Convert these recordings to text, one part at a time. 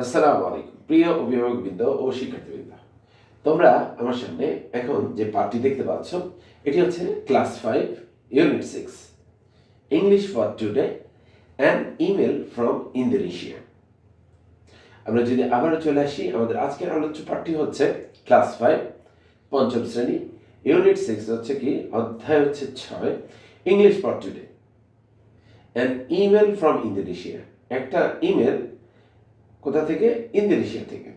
আসসালামু আলাইকুম প্রিয় অভিভাবকবৃন্দ ও শিক্ষার্থীবৃন্দ। তোমরা আমার সামনে এখন যে পাঠটি দেখতে পাচ্ছ এটি হচ্ছে class 5 unit 6 English for today an email from Indonesia. আমরা যদি আবারও চলে আসি, আমাদের আজকের আলোচ্য পাঠটি হচ্ছে ক্লাস 5 পঞ্চম শ্রেণী ইউনিট 6 হচ্ছে কি অধ্যায় হচ্ছে 6 English for today an email from Indonesia. একটা ইমেল কোথা থেকে? ইন্দোনেশিয়া থেকে।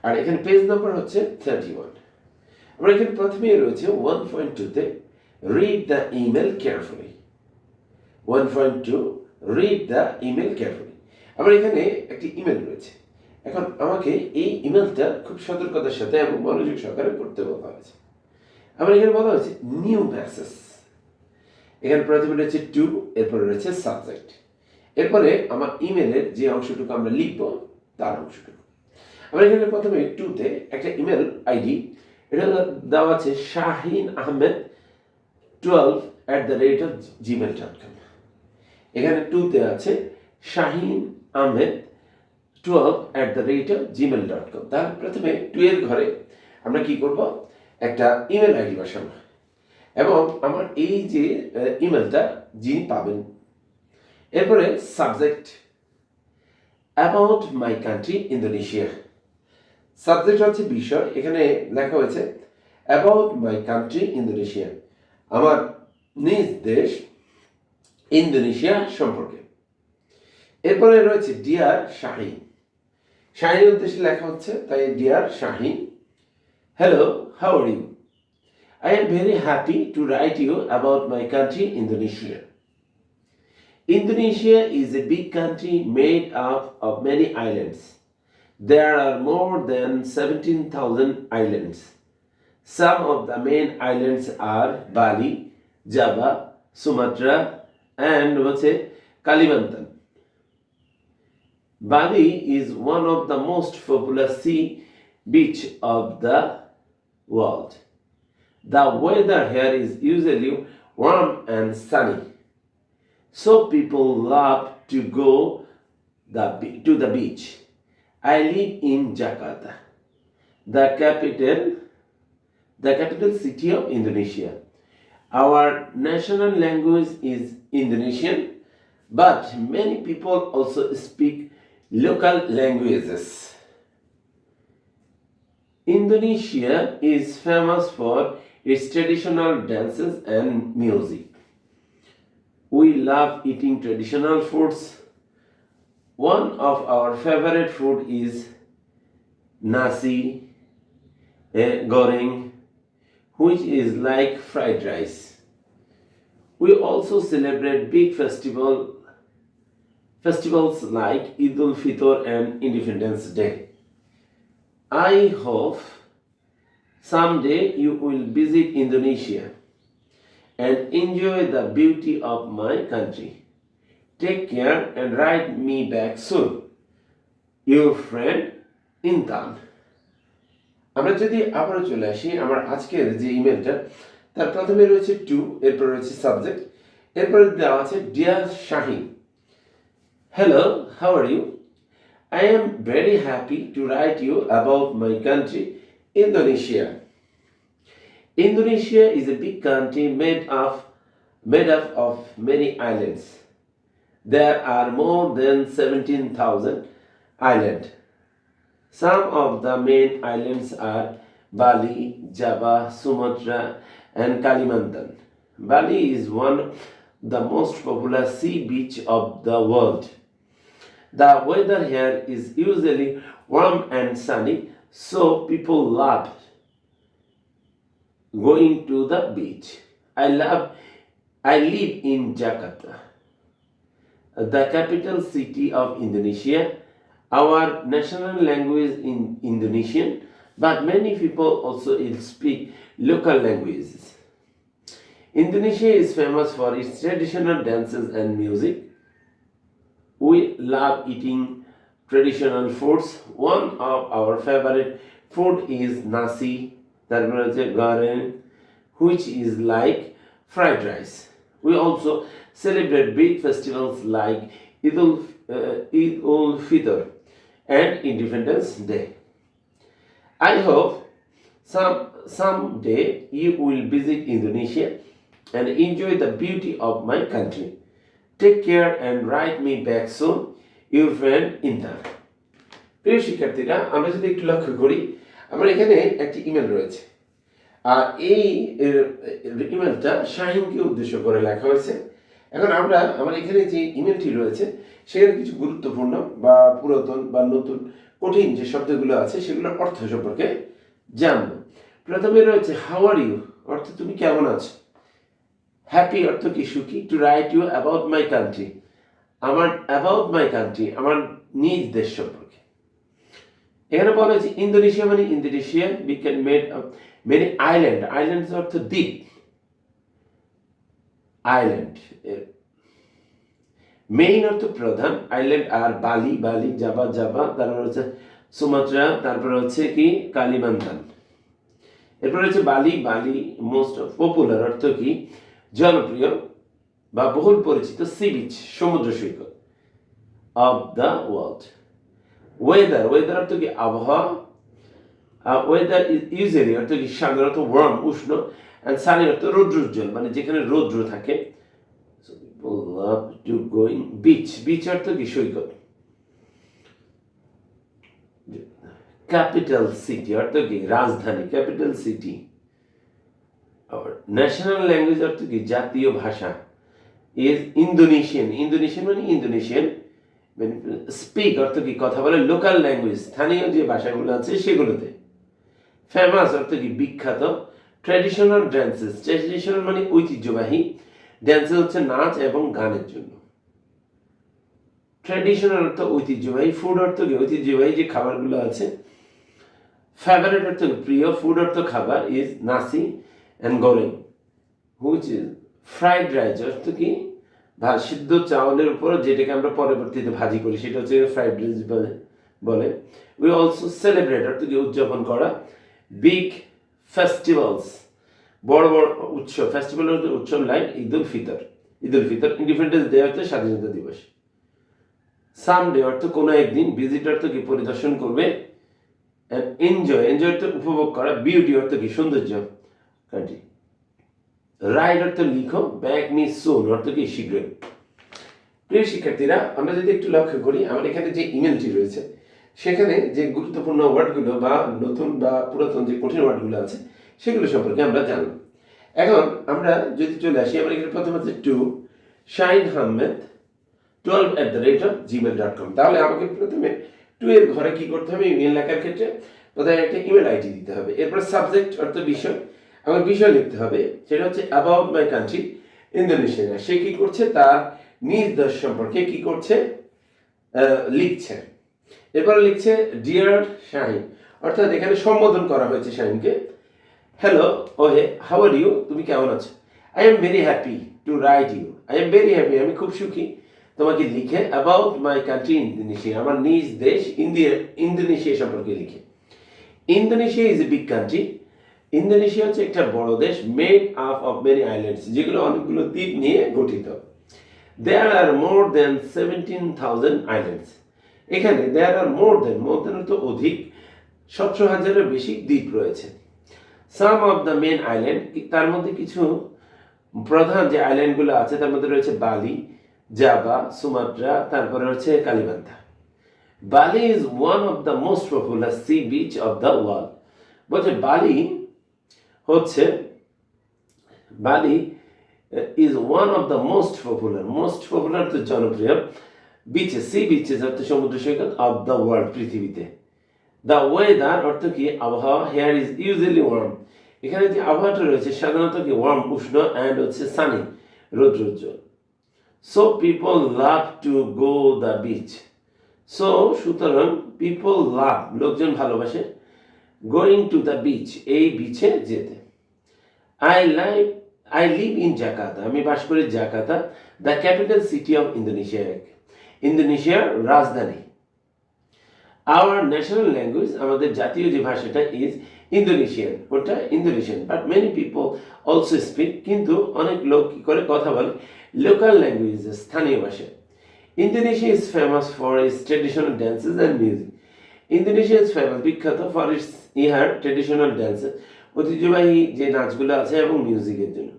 আর এখানে পেজ নাম্বার হচ্ছে 31। আমরা এখানে প্রথমেই রয়েছে 1.2-তে read the email carefully. 1.2 read the email carefully. আমার এখানে একটি ইমেল রয়েছে। এখন আমাকে এই ইমেলটা খুব সতর্কতার সাথে এবং মনোযোগ সহকারে পড়তে বলা হয়েছে। আমার এখানে বলা হয়েছে নিউ মেসেজ। এখানে প্রথমে রয়েছে টু, এরপরে রয়েছে সাবজেক্ট, এরপরে আমার ইমেলের যে অংশটুকু আমরা লিখব তার অংশটুকু। আমরা এখানে প্রথমে টুতে একটা ইমেল আইডি, এটা দেওয়া আছে শাহিন আহমেদ 12@gmail.com। এখানে টুতে আছে শাহিন আহমেদ 12@gmail.com। তাহলে প্রথমে টু এর ঘরে আমরা কি করব? একটা ইমেল আইডি বসাবো এবং আমার এই যে ইমেলটা যিনি পাবেন। এরপরে subject about my country Indonesia. Subject হচ্ছে বিষয়, এখানে লেখা হয়েছে অ্যাবাউট মাই কান্ট্রি ইন্দোনেশিয়া, আমার নিজ দেশ ইন্দোনেশিয়া সম্পর্কে। এরপরে রয়েছে ডিয়ার শাহিন। শাহিনের উদ্দেশ্যে লেখা হচ্ছে, তাই dear Shahin, hello, how are you? I am very happy to write you about my country, Indonesia. Indonesia is a big country made up of many islands. There are more than 17,000 islands. Some of the main islands are Bali, Java, Sumatra, and Kalimantan. Bali is one of the most popular sea beach of the world. The weather here is usually warm and sunny, so people love to go to the beach. I live in Jakarta, the capital city of Indonesia. Our national language is Indonesian, but many people also speak local languages. Indonesia is famous for its traditional dances and music. We love eating traditional foods. One of our favorite food is nasi goreng, which is like fried rice. We also celebrate big festivals like Eid al-Fitr and Independence Day. I hope someday you will visit Indonesia and enjoy the beauty of my country. Take care and write me back soon. Your friend, Intan. আমরা যদি আবারও চলে আসি আমার আজকের যে ইমেলটা, তার প্রথমে রয়েছে টু, এরপর রয়েছে সাবজেক্ট, এরপর দেওয়া আছে dear Shahin, hello, how are you? I am very happy to write you about my country, Indonesia. Indonesia is a big country made up of many islands. There are more than 17,000 islands. Some of the main islands are Bali, Java, Sumatra, and Kalimantan. Bali is one of the most popular sea beach of the world. The weather here is usually warm and sunny, so people love going to the beach. I live in Jakarta, the capital city of Indonesia. Our national language is Indonesian, but many people also speak local languages. Indonesia is famous for its traditional dances and music. We love eating traditional foods. One of our favorite food is nasi goreng, which is like fried rice. We also celebrate big festivals like Eid al-Fitr and Independence Day. I hope someday you will visit Indonesia and enjoy the beauty of my country. Take care and write me back soon. Your friend Intan. প্রিয় শিক্ষার্থীরা, আমরা যদি একটু লক্ষ্য করি, আমার এখানে একটি ইমেল রয়েছে, আর এই ইমেলটা শাহিনকে উদ্দেশ্য করে লেখা হয়েছে। এখন আমরা আমার এখানে যে ইমেলটি রয়েছে সেখানে কিছু গুরুত্বপূর্ণ বা পুরাতন বা নতুন কঠিন যে শব্দগুলো আছে সেগুলোর অর্থ সম্পর্কে জানব। প্রথমে রয়েছে হাউ আর ইউ, অর্থ তুমি কেমন আছো। হ্যাপি অর্থ কি সুখী। To write you about my country, আমার অ্যাবাউট মাই কান্ট্রি আমার নিজ দেশ সম্পর্কে। এখানে বলা হয়েছে ইন্দোনেশিয়া মানে Indonesia we can made many island, islands অর্থ দ্বীপ, আইল্যান্ড মেইন অর্থ প্রধান, আইল্যান্ড আর বালি, বালি জাভা, জাভা, তারপর হচ্ছে সুমাত্রা, তারপর হচ্ছে কি কালিমান্তান। এরপর হচ্ছে বালি, বালি মোস্ট পপুলার অর্থ কি জনপ্রিয় বা বহুল পরিচিত, সি বিচ সমুদ্র সৈকত, of the world. Weather, weather অর্থ কি আবহাওয়া, ওয়েদার ইউজুয়ালি অর্থ কি সাধারণত ওয়ার্ম উষ্ণ, অ্যান্ড সানি অর্থ রৌদ্রোজ্জ্বল মানে যেখানে রৌদ্র থাকে। love to going beach, beach অর্থ কি সৈকত। ক্যাপিটাল সিটি অর্থ কি রাজধানী, ক্যাপিটাল সিটি। ন্যাশনাল ল্যাঙ্গুয়েজ অর্থ কি জাতীয় ভাষা, ইজ ইন্দোনেশিয়ান, ইন্দোনেশিয়ান মানে ইন্দোনেশিয়ান। স্পিক অর্থ কি কথা বলে, লোকাল ল্যাঙ্গুয়েজ স্থানীয় যে ভাষাগুলো আছে সেগুলোতে। ফেমাস অর্থ কি বিখ্যাত। ট্র্যাডিশনাল ড্যান্সেস, ট্র্যাডিশনাল মানে ঐতিহ্যবাহী, ড্যান্সেস হচ্ছে নাচ এবং গানের জন্য। ট্র্যাডিশনাল অর্থ ঐতিহ্যবাহী। ফুড অর্থ কি ঐতিহ্যবাহী যে খাবারগুলো আছে। ফেভারিট অর্থ প্রিয়, ফুড অর্থ খাবার, is nasi and goreng, which is fried rice অর্থ কি সিদ্ধ চাউলের উপর যেটাকে আমরা পরবর্তীতে ভাজি করি সেটা হচ্ছে ফ্রাইড রাইস বলে। উই অলসো সেলিব্রেট অর্থ কি উদযাপন করা। বিগ ফেস্টিভ্যালস বড় বড় উৎসব, ফেস্টিভ্যাল অর্থ উৎসব লাইক ঈদুল ফিতর, ঈদুল ফিতর। ইন্ডিপেন্ডেন্স ডে অর্থ স্বাধীনতা দিবস। সামডে অর্থ কোনো একদিন। ভিজিট অর্থ কি পরিদর্শন করবে। এনজয়, এনজয় অর্থ উপভোগ করা। বিউটি অর্থ কি সৌন্দর্য কান্ট্রি। রাইট অর্থ লিখো। ব্যাক মি সুন অর্থ কি শীঘ্রই। প্রিয় শিক্ষার্থীরা, আমরা যদি একটু লক্ষ্য করি আমার এখানে যে ইমেলটি রয়েছে সেখানে যে গুরুত্বপূর্ণ ওয়ার্ডগুলো বা নতুন বা পুরাতন যে কঠিন ওয়ার্ডগুলো আছে সেগুলো সম্পর্কে আমরা জানব। এখন আমরা যদি চলে আসি, আমরা এখানে প্রথমে হচ্ছে টু শাহিন আহমেদ 12@gmail.com। তাহলে আমাকে প্রথমে টু এর ঘরে কি করতে হবে, ইমেল লেখার ক্ষেত্রে প্রথমে একটা ইমেল আইডি দিতে হবে। এরপর সাবজেক্ট অর্থ বিষয়, আমার বিষয় লিখতে হবে, সেটা হচ্ছে অ্যাবাউট মাই কান্ট্রি ইন্দোনেশিয়া। সে কি করছে তার নিজ দেশ সম্পর্কে কি করছে লিখছে। এরপর লিখছে ডিয়ার শাহিন, অর্থাৎ এখানে সম্বোধন করা হয়েছে শাহিনকে। হ্যালো ওহে হাউ আর ইউ, তুমি কেমন আছো। I am very happy to write you, I am very happy আমি খুব সুখী তোমাকে লিখে। অ্যাবাউট মাই কান্ট্রি ইন্দোনেশিয়া, আমার নিজ দেশ ইন্দোনেশিয়া সম্পর্কে লিখে। Indonesia is a big country, Indonesia হচ্ছে একটা বড় দেশ। Made up of many islands, যেগুলো অনেকগুলো দ্বীপ নিয়ে গঠিত। দেয়ার আর মোর দেন 17,000 আইল্যান্ডস, এখানে দেয়ার আর মোর দেন অর্থ অধিক, 17,000-এর বেশি দ্বীপ রয়েছে। সাম অফ দ্য মেন আইল্যান্ড, তার মধ্যে কিছু প্রধান যে আইল্যান্ডগুলো আছে তার মধ্যে রয়েছে বালি, জাভা, সুমাত্রা, তারপরে হচ্ছে কালিমান্তা। বালি is one of the most popular sea beach of the world, বলছে বালি হচ্ছে বালি is one of the most popular তো জনপ্রিয় বিচেস, সি বিচেস অর্থ সমুদ্র সৈকত, অফ দ্য ওয়ার্ল্ড পৃথিবীতে। দ্য ওয়েদার অর্থ কি আবহাওয়া, হেয়ার ইজ ইউজুয়ালি ওয়ার্ম, এখানে যে আবহাওয়াটা রয়েছে সাধারণত কি ওয়ার্ম উষ্ণ, অ্যান্ড হচ্ছে সানি রৌদ্রোজ্জ্বল। So people love to go the beach, so সুতরাং পিপল লাভ লোকজন ভালোবাসে, গোয়িং টু দ্য বিচ এই বিচে যেতে। আই লিভ ইন জাকার্তা, আমি বাস করি Jakarta, the capital city of Indonesia, ইন্দোনেশিয়ার রাজধানী। আওয়ার ন্যাশনাল ল্যাঙ্গুয়েজ, আমাদের জাতীয় যে ভাষাটা ইজ ইন্দোনেশিয়ান, ওটা Indonesian, but many people also speak, কিন্তু অনেক লোক কি করে কথা বলে লোকাল ল্যাঙ্গুয়েজ স্থানীয় ভাষা। Indonesia is famous for its traditional dances and music, Indonesia is famous, বিখ্যাত ফর ইটস ইহার ট্রেডিশনাল ড্যান্সেস, ঐতিহ্যবাহী যে নাচগুলো আছে এবং মিউজিকের জন্য।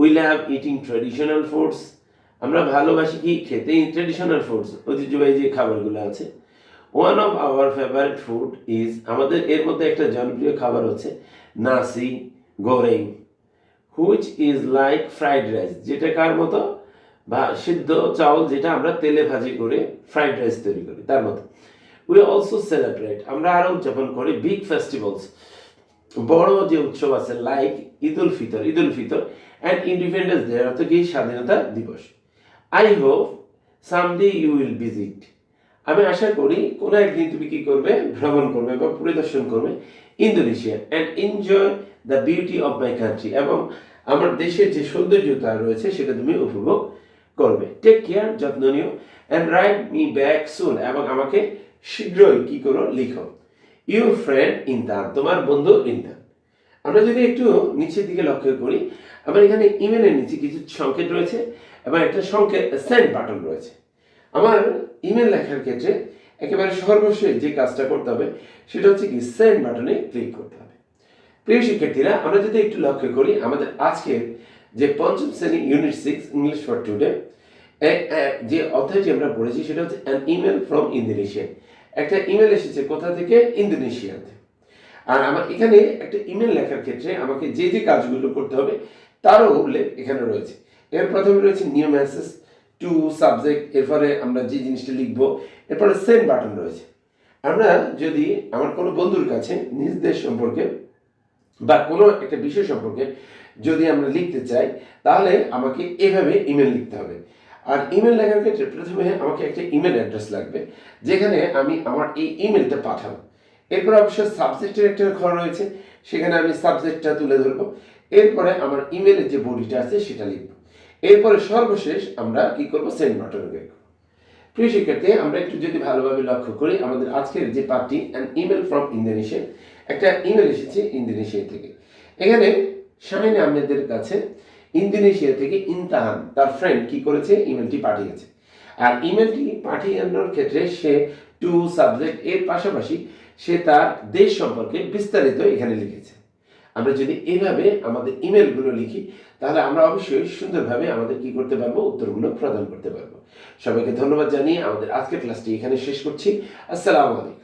We love eating traditional foods, আমরা ভালোবাসি কি খেতে ট্রেডিশনাল ফুডস, ঐতিহ্যবাহী যে খাবারগুলো আছে। One of our favourite food is, আমাদের এর মধ্যে একটা জনপ্রিয় খাবার হচ্ছে nasi goreng, which is like fried rice, যেটা কার মতো, বা সিদ্ধ চাউল যেটা আমরা তেলে ভাজি করে ফ্রাইড রাইস তৈরি করি তার মতো। উই অলসো সেলিব্রেট, আমরা আরও উদযাপন করি বিগ ফেস্টিভ্যালস, বড় যে উৎসব আছে like Eid-ul-Fitr and independence day, অর্থাৎ কি স্বাধীনতা দিবস। I hope someday you will visit, আমি আশা করি কোনো একদিন তুমি কি করবে, ভ্রমণ করবে বা পরিদর্শন করবে Indonesia, and enjoy the beauty of my country, এবং আমার দেশের যে সৌন্দর্যতা রয়েছে সেটা তুমি উপভোগ করবে। টেক কেয়ার, যত্ন নিও, and write me back soon, এবং আমাকে শীঘ্রই কি করো, লিখো। ইউর ফ্রেন্ড ইন্তান, তোমার বন্ধু ইন্তান। আমরা যদি একটু নিচের দিকে লক্ষ্য করি, আমার এখানে ইমেলের নিচে কিছু সংকেত রয়েছে এবং একটা সংকেত সেন্ড বাটন রয়েছে। আমার ইমেল লেখার ক্ষেত্রে একেবারে সর্বশেষ যে কাজটা করতে হবে সেটা হচ্ছে কি সেন্ড বাটনে ক্লিক করতে হবে। প্রিয় শিক্ষার্থীরা, আমরা যদি একটু লক্ষ্য করি আমাদের আজকের যে পঞ্চম শ্রেণী ইউনিট 6 ইংলিশ ফর টুডে যে অধ্যায়টি আমরা পড়েছি সেটা হচ্ছে অ্যান ইমেল ফ্রম ইন্দোনেশিয়া, একটা ইমেল এসেছে কোথা থেকে, ইন্দোনেশিয়াতে। আর আমার এখানে একটা ইমেল লেখার ক্ষেত্রে আমাকে যে যে কাজগুলো করতে হবে তারও উল্লেখ এখানে রয়েছে। এর প্রথমে রয়েছে নিউ মেসেজ টু সাবজেক্ট, এরপরে আমরা যে জিনিসটা লিখবো, এরপরে সেন্ড বাটন রয়েছে। আমরা যদি আমার কোনো বন্ধুর কাছে নিজ দেশ সম্পর্কে বা কোনো একটা বিষয় সম্পর্কে যদি আমরা লিখতে চাই তাহলে আমাকে এভাবে ইমেল লিখতে হবে। আর ইমেল লেখার ক্ষেত্রে প্রথমে আমাকে একটা ইমেল অ্যাড্রেস লাগবে যেখানে আমি আমার এই ইমেলটা পাঠাবো। এরপর অবশ্য সাবজেক্টের একটা ঘর রয়েছে, সেখানে আমি সাবজেক্টটা তুলে ধরবো। এরপরে আমার ইমেলের যে বডিটা আছে সেটা লিখবো। এরপরে সর্বশেষ আমরা কি করবো, সেন্ড বাটনে ক্লিক করবো। প্রিয় শিক্ষার্থী, আমরা একটু যদি ভালোভাবে লক্ষ্য করি আমাদের আজকের যে পার্টটি অ্যান ইমেল ফ্রম ইন্দোনেশিয়া, একটা ইমেল এসেছে ইন্দোনেশিয়া থেকে। এখানে শাহিন আহমেদের কাছে ইন্দোনেশিয়া থেকে ইন্তাহান তার ফ্রেন্ড কি করেছে, ইমেলটি পাঠিয়েছে। আর ইমেলটি পাঠানোর ক্ষেত্রে সে টু সাবজেক্ট এর পাশাপাশি সে তার দেশ সম্পর্কে বিস্তারিত এখানে লিখেছে। আমরা যদি এইভাবে আমাদের ইমেলগুলো লিখি তাহলে আমরা অবশ্যই সুন্দরভাবে আমাদের কি করতে পারবো, উত্তরগুলো প্রদান করতে পারবো। সবাইকে ধন্যবাদ জানিয়ে আমাদের আজকের ক্লাসটি এখানে শেষ করছি। আসসালামু আলাইকুম।